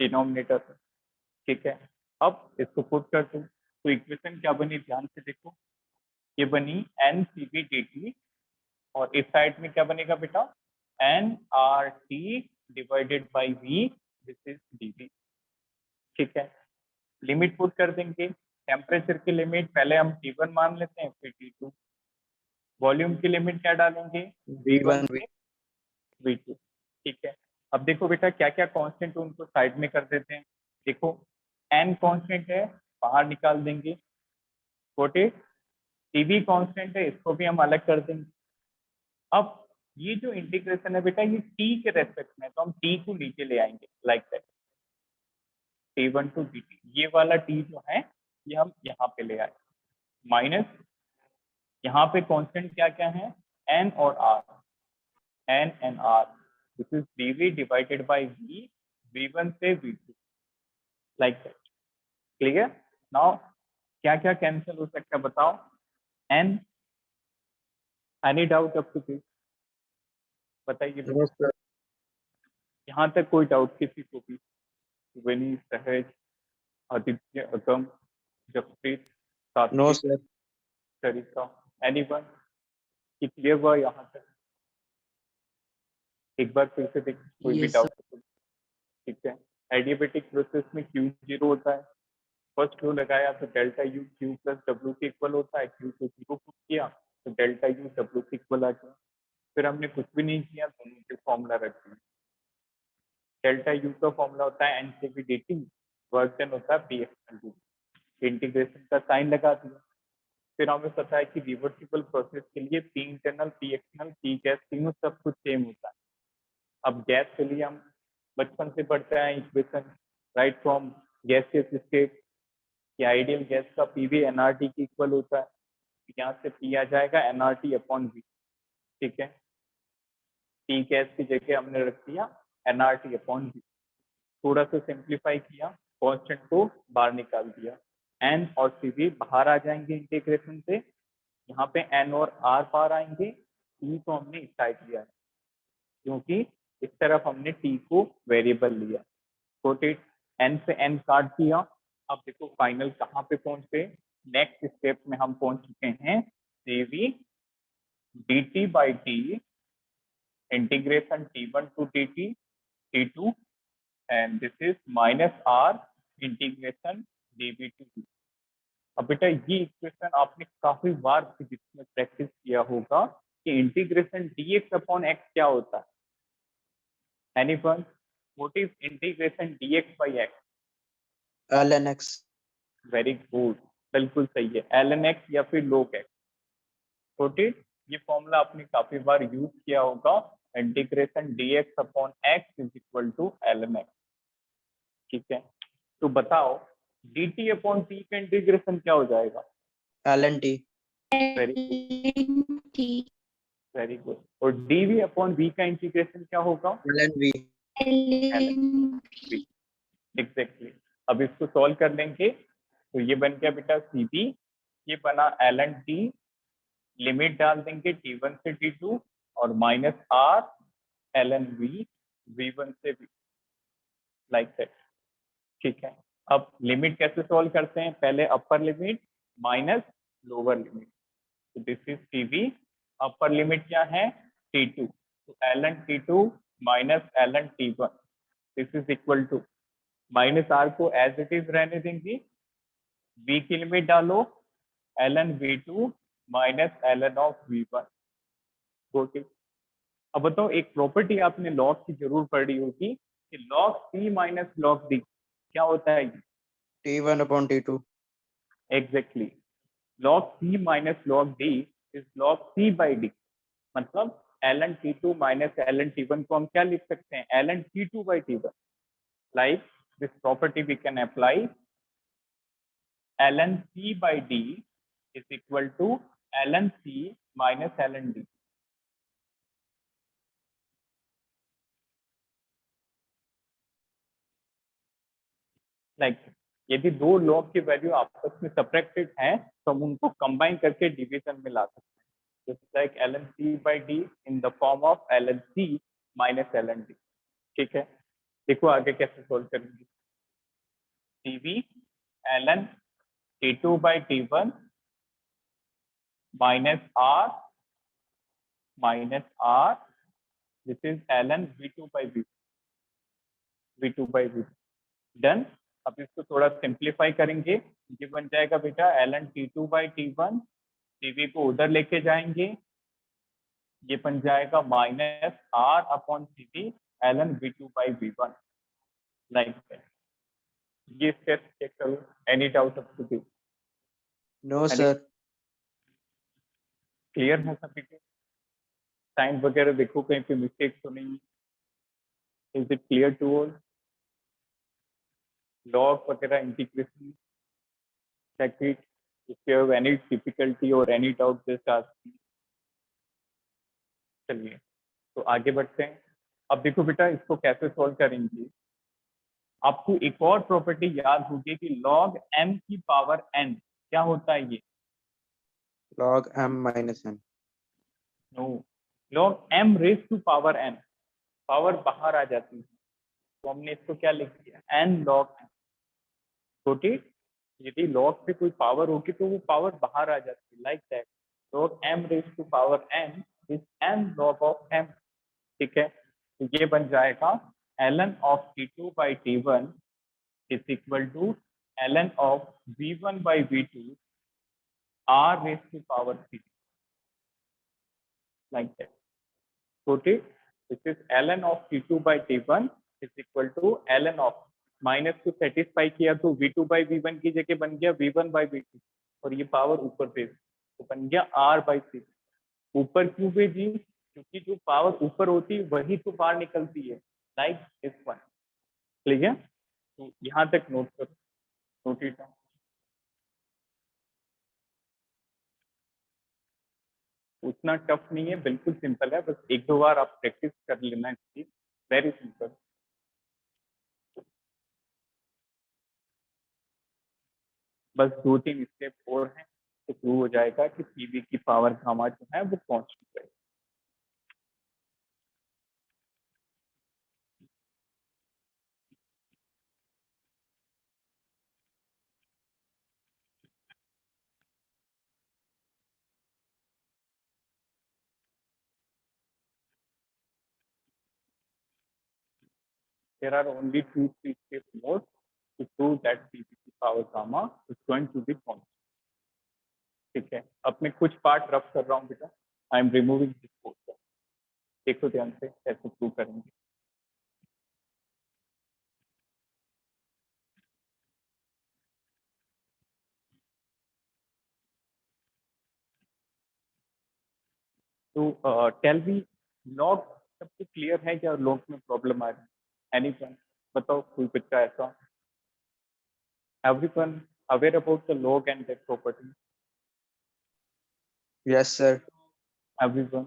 डिनोमिनेटर। ठीक है, अब इसको पुट कर दो तो इक्वेशन क्या बनी? ध्यान से देखो, ये बनी n c b d t, और इस साइड में क्या बनेगा बेटा? N r t divided by v, this is d v. ठीक है, लिमिट पुट कर देंगे। टेम्परेचर की लिमिट पहले हम T1 मान लेते हैं, फिर T2। वॉल्यूम की लिमिट क्या डालेंगे? V1 V1 से V2। ठीक है, अब देखो बेटा क्या क्या कांस्टेंट उनको साइड में कर देते हैं। देखो n कांस्टेंट है, बाहर निकाल देंगे। छोटे टीवी कांस्टेंट है, इसको भी हम अलग कर देंगे। अब ये जो इंटीग्रेशन है बेटा ये t के रेस्पेक्ट में, तो हम t को नीचे ले आएंगे like that, T1 to dt। ये वाला t जो है ये हम यहाँ पे ले आए, माइनस यहाँ पे कांस्टेंट क्या क्या है? n और r, n and r, this is dv divided by v, v1 से v2 like that. Clear? Now क्या क्या कैंसिल हो सकता है बताओ? n, any doubt up to this? बताइए No sir यहाँ तक कोई डाउट किसी को भी? विनी, सहज, आदित्य, अगम, जसप्रीत, No सात्विक, sir सरिता, एनीवन? क्लियर हुआ यहाँ तक? एक बार फिर से देख, कोई भी Yes, डाउट? ठीक है, एडियाबेटिक प्रोसेस में क्यू 0 होता है। फर्स्ट लो लगाया तो delta U Q plus W के इक्वल होता है, क्यू को 0 पुट किया तो डेल्टा यू डब्ल्यू के इक्वल आ गया। फिर हमने कुछ भी नहीं किया, दोनों के फॉर्मूला रख दिए। डेल्टा यू का फॉर्मूला होता है N c b d t, work done होता है पी एक्सटर्नल डी, इंटीग्रेशन का साइन लगा दिया। फिर हमें पता है कि रिवर्सिबल प्रोसेस के लिए P internal, P external, P gas तीनों सब कुछ सेम होता है। अब गैस के लिए हम बचपन से पढ़ते हैं equation, right from gaseous state कि आइडियल गैस का पीवी एनआरटी की इक्वल होता है। यहाँ से पी आ जाएगा एनआरटी अपॉन वी, ठीक है। टी गैस की जगह हमने रख दिया एनआरटी अपॉन वी, थोड़ा सा सिंप्लीफाई किया, कांस्टेंट को बाहर निकाल दिया, एन और सी भी बाहर आ जाएंगे इंटीग्रेशन से, यहाँ पे एन और आर बाहर आएंगे, टी को हमने इस साइड लिया है क्योंकि इस तरफ हमने टी को वेरिएबल लिया। कोटेड एन से एन काट दिया। अब देखो फाइनल कहाँ पे पहुंच गए, नेक्स्ट स्टेप में हम पहुंच चुके हैं d dt by t integration t1 to dt t2 and this is minus r integration dv to dt। अब बेटा ये इक्वेशन आपने काफी बार फिजिक्स में प्रैक्टिस किया होगा कि इंटीग्रेशन dx अपॉन x क्या होता है। Anyone what is integration dx by x? ln x। Very good, बिल्कुल सही है, ln x या फिर log x। छोटे ये फॉर्मूला आपने काफी बार यूज किया होगा, integration dx upon x is equal to ln x, ठीक है। तो बताओ dt अपॉन t का इंटीग्रेशन क्या हो जाएगा? ln t। Very good, ln t very good. और dv अपॉन v का इंटीग्रेशन क्या होगा? ln v। ln v, exactly. अब इसको सॉल्व कर लेंगे तो ये बन गया बेटा cv, ये बना ln t, लिमिट डाल देंगे t1 से t2 और minus r ln v, v1 से v, लाइक दैट, ठीक है। अब लिमिट कैसे सॉल्व करते हैं, पहले upper limit minus lower limit, तो this is TV, upper limit क्या है t2, तो ln t2 minus ln t1, this is equal to minus r को एज इट इज रहने देंगे, v की लिमिट डालो ln v2 minus ln of v1, ठीक। अब बताओ एक प्रॉपर्टी आपने लॉग की जरूर पढ़ी होगी कि log c minus log d क्या होता है? t1 upon t2। Exactly, log c minus log d is log c by d, मतलब ln t2 minus ln t1 को हम क्या लिख सकते हैं, ln t2 by t1। Like this property we can apply, ln c by d is equal to ln c minus ln d। Like यदि दो log की वैल्यू आपस में सब्ट्रैक्टेड हैं तो हम उनको कंबाइन करके डिवीजन में ला सकते हैं, जैसे like ln c by d in the form of ln c minus ln d, ठीक है। देखो आगे कैसे सोल्व करेंगे, dv ln t2 by t1 minus r this is ln v2 by v2 by v, done. अब इसको थोड़ा simplify करेंगे, ये बन जाएगा बेटा ln t2 by t1, dv को उधर लेके जाएंगे, ये बन जाएगा minus r upon cv ln v2 by v1, like that. ये स्टेप चेक करो, any doubt up to this? No sir. Clear है सभी को? साइन वगैरह देखो कहीं पे मिस्टेक तो नहीं, is it clear to all? Log वगैरह integration check it, if you have any difficulty or any doubt just ask me। चलिए तो आगे बढ़ते हैं। अब देखो बेटा इसको कैसे सॉल्व करेंगे, आपको एक और प्रॉपर्टी याद होगी कि log m की पावर n क्या होता है, ये log m minus n। No, log m raise to power n, power बाहर आ जाती है तो हमने इसको क्या लिख दिया n log m, छोटी यदि log पे कोई पावर होगी तो वो पावर बाहर आ जाती है, like that log m raise to power n is n log of m, ठीक है। तो ये बन जाएगा ln of t2 by t1 is equal to ln of v1 by v2 r raise to power 3, like that, छोटी this is ln of t2 by t1 is equal to ln of, minus को satisfy किया तो v2 by v1 की जगह बन गया v1 by v2 और ये पावर ऊपर भेज तो बन गया r बाई 3, ऊपर क्यों भेजी क्योंकि जो पावर ऊपर होती है वही तो बाहर निकलती है, लाइक दिस वन। ठीक है, तो यहाँ तक नोट करो, नोट इट डाउन। उतना टफ नहीं है, बिल्कुल सिंपल है, बस एक दो बार आप प्रैक्टिस कर लेना इसकी, वेरी सिंपल। बस 2-3 स्टेप और हैं तो प्रूव हो जाएगा कि पीवी की पावर गामा जो है वो कांस्टेंट है। There are only 2-3 steps more to prove that PV की power gamma is going to be constant. ठीक है, अब मैं कुछ पार्ट रफ कर रहा हूँ बेटा, I am removing this portion, देखो ध्यान से कैसे प्रूव करेंगे। तो टेल मी, लॉग सबको क्लियर है क्या? लॉग में प्रॉब्लम आ रही है? एनीवन बताओ, कोई बच्चा ऐसा? Everyone aware about the log and their property? Yes, sir. Everyone?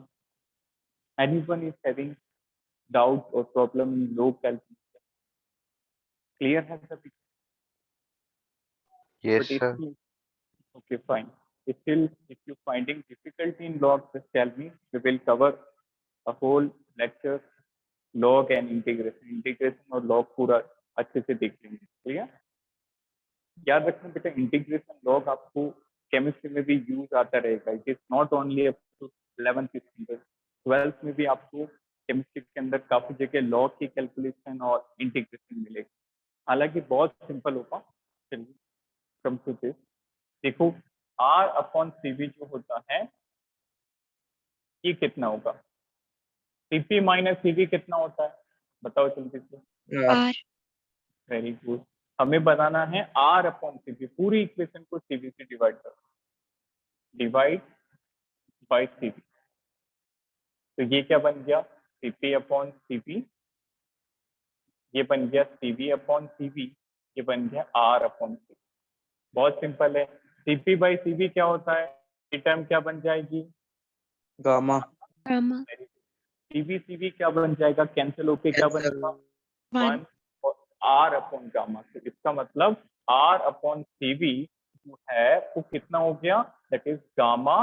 Anyone is having doubt or problem in log calculation? Clear है सभी? Yes, But sir. still, okay, fine. Still, if you're finding difficulty in log, just tell me. We will cover a whole lecture, log and integration. Integration और log पूरा अच्छे से देख लेंगे, ठीक है? याद रखना बेटा, इंटीग्रेशन लॉग आपको केमिस्ट्री में भी यूज आता रहेगा। It is not only up to 11th standard, 12th में भी आपको केमिस्ट्री के अंदर काफी जगह लॉग की कैलकुलेशन और इंटीग्रेशन मिलेगी, हालांकि बहुत सिंपल होगा। चलिए कम टू दिस, देखो R अपॉन CV जो होता है ये कितना होगा? CP माइनस CV कितना होता है बताओ जल्दी से। R वेरी गुड, हमें बताना है R अपॉन CV, पूरी इक्वेशन को CV से डिवाइड करो, डिवाइड बाई CV। तो ये क्या बन गया? CP अपॉन CV, ये बन गया CV अपॉन CV, ये बन गया R अपॉन CV। बहुत सिंपल है, CP बाई CV क्या होता है? ये टर्म क्या बन जाएगी? Gamma. gamma CV CV क्या बन जाएगा? कैंसिल होके क्या Cancel. बनेगा? 1 1 और R अपॉन गामा। तो इसका मतलब R अपॉन CV जो है वो कितना हो गया? That is gamma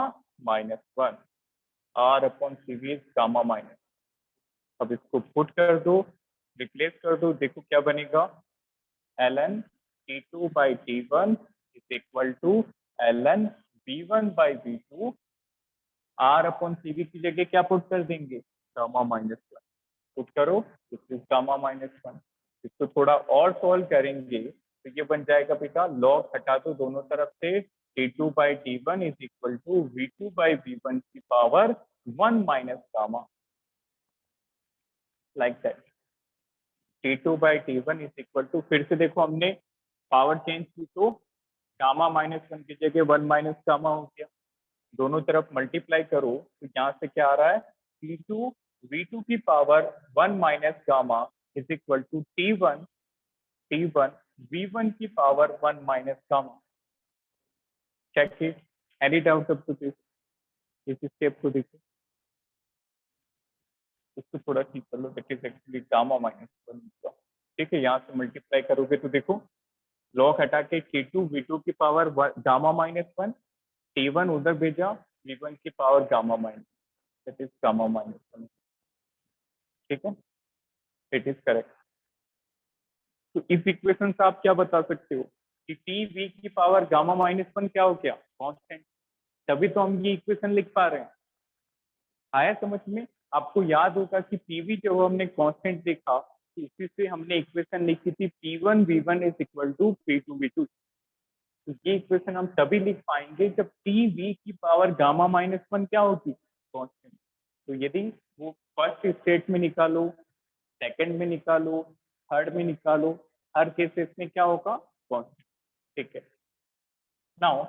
minus 1। R upon CV is gamma minus. अब इसको पुट कर दो, रिप्लेस कर दो, देखो क्या बनेगा? ln T2 by T1 is equal to ln V1 by V2। R upon CV की जगह क्या पुट कर देंगे? गामा माइनस 1 पुट करो, दिस इज गामा माइनस 1। इसको थोड़ा और सॉल्व करेंगे तो ये बन जाएगा बेटा, लॉग हटा दो दोनों तरफ से, T2 by T1 is equal to V2 by V1 की power 1 minus gamma, like that. T2 by T1 is equal to, फिर से देखो हमने पावर चेंज की तो गामा माइनस 1 की जगह 1 माइनस गामा हो गया, दोनों तरफ मल्टीप्लाई करो तो यहाँ से क्या आ रहा है? T2 V2 की power 1 minus gamma is equal to T1 V1 की power 1 minus gamma. Check it, any doubt up to this? इस स्टेप को देखो, इसको थोड़ा ठीक कर लो, that is actually gamma minus 1। ठीक है, यहाँ से मल्टीप्लाई करोगे तो देखो लॉग हटा के T2 V2 की पावर गामा माइनस 1, T1 उधर भेजा V1 की power gamma minus, that is gamma minus 1। ठीक है, इट इज करेक्ट। तो इस इक्वेशन से आप क्या बता सकते हो कि TV की पावर गामा माइनस 1 क्या हो गया? कांस्टेंट। तभी तो हम ये इक्वेशन लिख पा रहे हैं। आया समझ में? आपको याद होगा कि PV जब हमने कांस्टेंट देखा तो इसी से हमने इक्वेशन लिखी थी P1 V1 is equal to P2 V2। तो ये इक्वेशन हम तभी लिख पाएंगे जब TV की पावर गामा माइनस 1 क्या होगी? कांस्टेंट। तो यदि वो फर्स्ट स्टेट में निकालो, सेकंड में निकालो, थर्ड में निकालो, हर केसेस में क्या होगा? कांस्टेंट। ठीक है, नाउ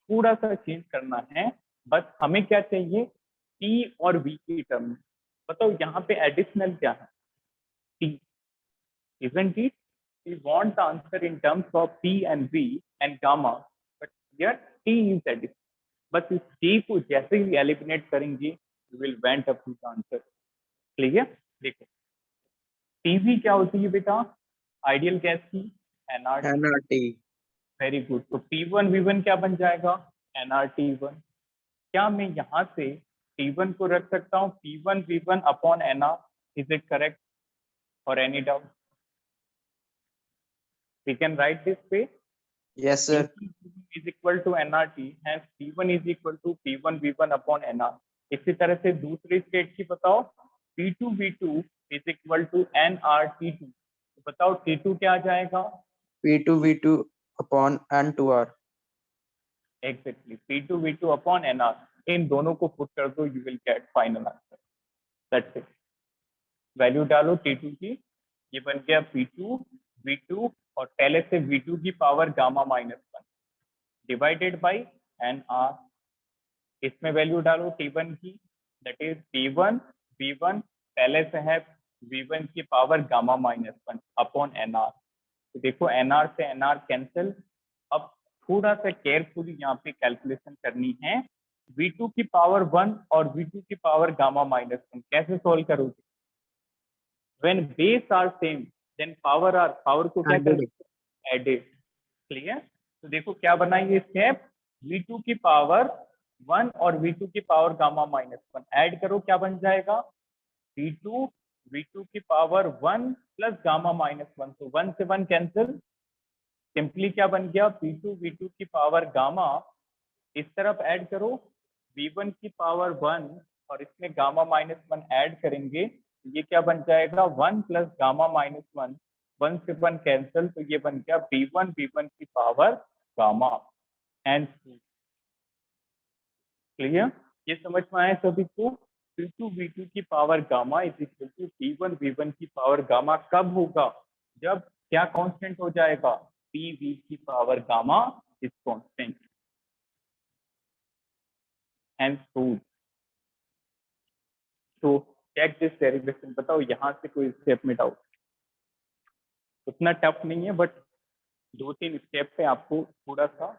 थोड़ा सा चेंज करना है, बस हमें क्या चाहिए? T और V की टर्म में। बताओ यहाँ पे एडिशनल क्या है? T, isn't it? We want the answer in terms of P and V and gamma, but here T is additional. बस इस T को जैसे ही एलिमिनेट करेंगे, you will went up to the answer. Clear? देखो TV क्या होती है बेटा? आइडियल गैस की NRT. NRT. Very good. तो P1 V1 क्या बन जाएगा? NRT1. क्या मैं यहाँ से T1 को रख सकता हूँ P1 V1 upon NR? Is it correct और any doubt? We can write this way. Yes, sir. P1 is equal to NRT, hence P1 is equal to P1 V1 upon NR. इसी तरह से दूसरी state की बताओ, P2 V2 is equal to NRT2. तो बताओ T2 क्या आ जाएगा? P2 V2 upon N2R. Exactly, P2 V2 upon NR. इन दोनों को पुट कर दो, you will get final answer. That's it. Value डालो T2 की, ये बन गया P2 V2 और पहले से V2 की power gamma -1 divided by NR. इसमें वैल्यू डालो T1 की, दैट इज P1 V1 पहले से है V1 की पावर गामा -1 अपॉन NR. तो देखो NR से NR कैंसिल. अब थोड़ा सा केयरफुली यहाँ पे कैलकुलेशन करनी है. V2 की पावर 1 और V2 की पावर गामा -1 कैसे सोल्व करोगे? When base are same, then power को क्या करेंगे? Added. क्लियर? तो देखो क्या बना ये स्टेप. V2 की पावर 1 और V2 की पावर गामा -1 ऐड करो, क्या बन जाएगा? V2 की पावर 1 प्लस गामा -1. तो 1 से 1 कैंसिल. सिंपली क्या बन गया? V2 की पावर गामा इस तरफ ऐड करो, V1 की पावर 1 और इसमें गामा -1 ऐड करेंगे, ये क्या बन जाएगा? 1 प्लस गामा -1. 1 से 1 कैंसिल, तो ये बन गया V1 की पावर गामा. And clear? ये समझ में आया सभी को? V2 की power gamma is equal to V1 की पावर गामा कब होगा? जब क्या कांस्टेंट हो जाएगा? PV की power gamma is constant. And तो चेक दिस डेरिवेशन. बताओ यहाँ से कोई स्टेप में डाउट? उतना टफ नहीं है, बट 2-3 स्टेप पे आपको थोड़ा सा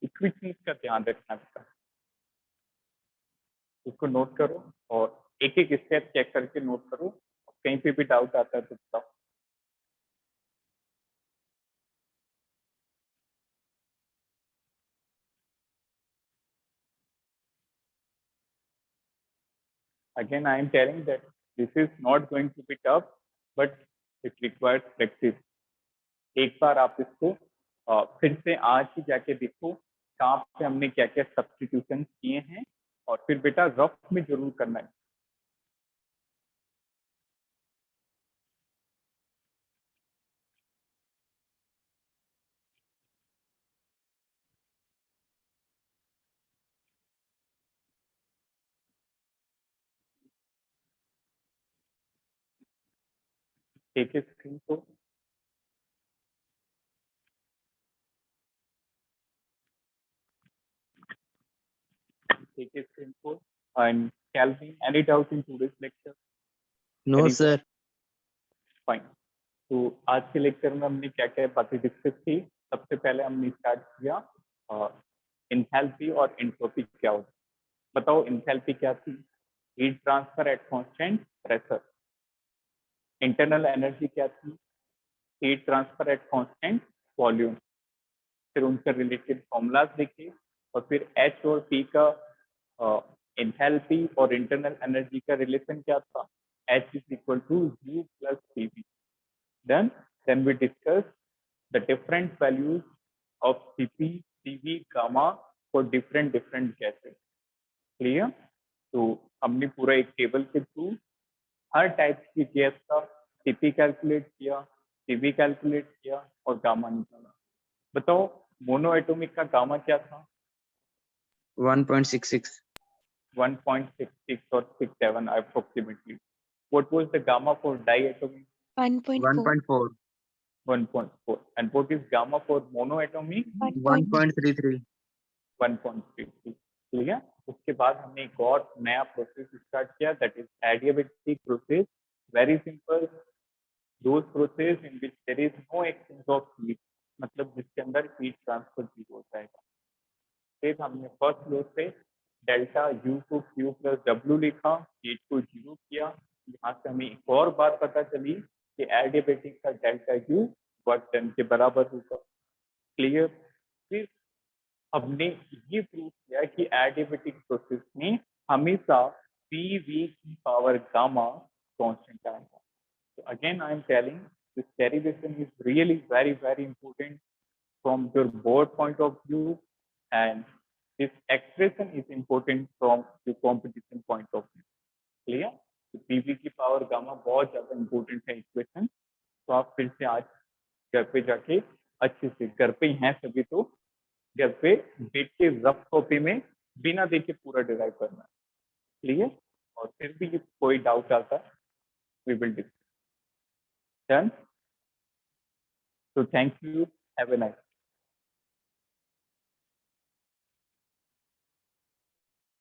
इक्वेशंस का ध्यान रखना पड़ता है. उसको नोट करो और एक एक स्टेप चेक करके नोट करो. कहीं पे भी डाउट आता है तो बताओ. Again, I am telling that this is not going to be tough, but it requires practice. एक बार आप इसको फिर से आज ही जाके देखो कहाँ पे हमने क्या क्या सब्स्टिट्यूशन किए हैं, और फिर बेटा रफ में जरूर करना है. एक एक स्क्रीन को and Calvin, any doubt in today's lecture? No, sir. Fine. तो आज के लेक्चर में हमने क्या क्या बातें डिस्कस की. सबसे पहले हमने स्टार्ट किया इंथैल्पी और एंट्रोपी क्या होता है. बताओ इंथैल्पी क्या थी? Heat transfer at constant pressure. Internal energy क्या थी? Heat transfer at constant volume. फिर उनका रिलेटेड फॉर्मूलाज देखे, और फिर H और P का इंथैल्पी और इंटरनल एनर्जी का रिलेशन क्या था? H is equal to U plus PV. Then we discuss the different values of Cp, Cv, gamma for different gases. Clear? तो हमने पूरा एक टेबल के थ्रू हर टाइप की गैस का Cp कैलकुलेट किया, Cv कैलकुलेट किया और गामा निकाला. बताओ मोनो एटॉमिक का गामा क्या था? 1.66. 1.66 or 67 approximately. What was the gamma for diatomic? 1.4. 1.4. And what is gamma for monoatomic? 1.33. 1.33. Clear? उसके बाद हमने एक और नया प्रोसेस स्टार्ट किया, that is adiabatic process. Very simple, those process in which there is no exchange of heat, मतलब जिसके अंदर हीट ट्रांसफर जीरो हो जाएगा. फिर हमने फर्स्ट लो से डेल्टा यू को क्यू प्लस डब्ल्यू लिखा, हीट को जीरो किया. यहाँ से हमें एक और बात पता चली कि एडियाबेटिक का डेल्टा यू वर्क डन के बराबर होगा. क्लियर. फिर हमने ये प्रूव किया कि एडियाबेटिक प्रोसेस में हमेशा पीवी की पावर गामा कांस्टेंट आएगा. So again, I am telling this derivation is really very important from your board point of view, and this expression is important from the competition point of view. Clear? तो PV की power gamma बहुत ज्यादा important है equation. तो आप फिर से आज घर पे जाके अच्छे से, घर पे ही हैं सभी, तो घर पे बैठ के रफ कॉपी में बिना देखे पूरा डिराइव करना है. क्लियर. और फिर भी कोई डाउट आता है, we will discuss. Done. So thank you. Have a nice day.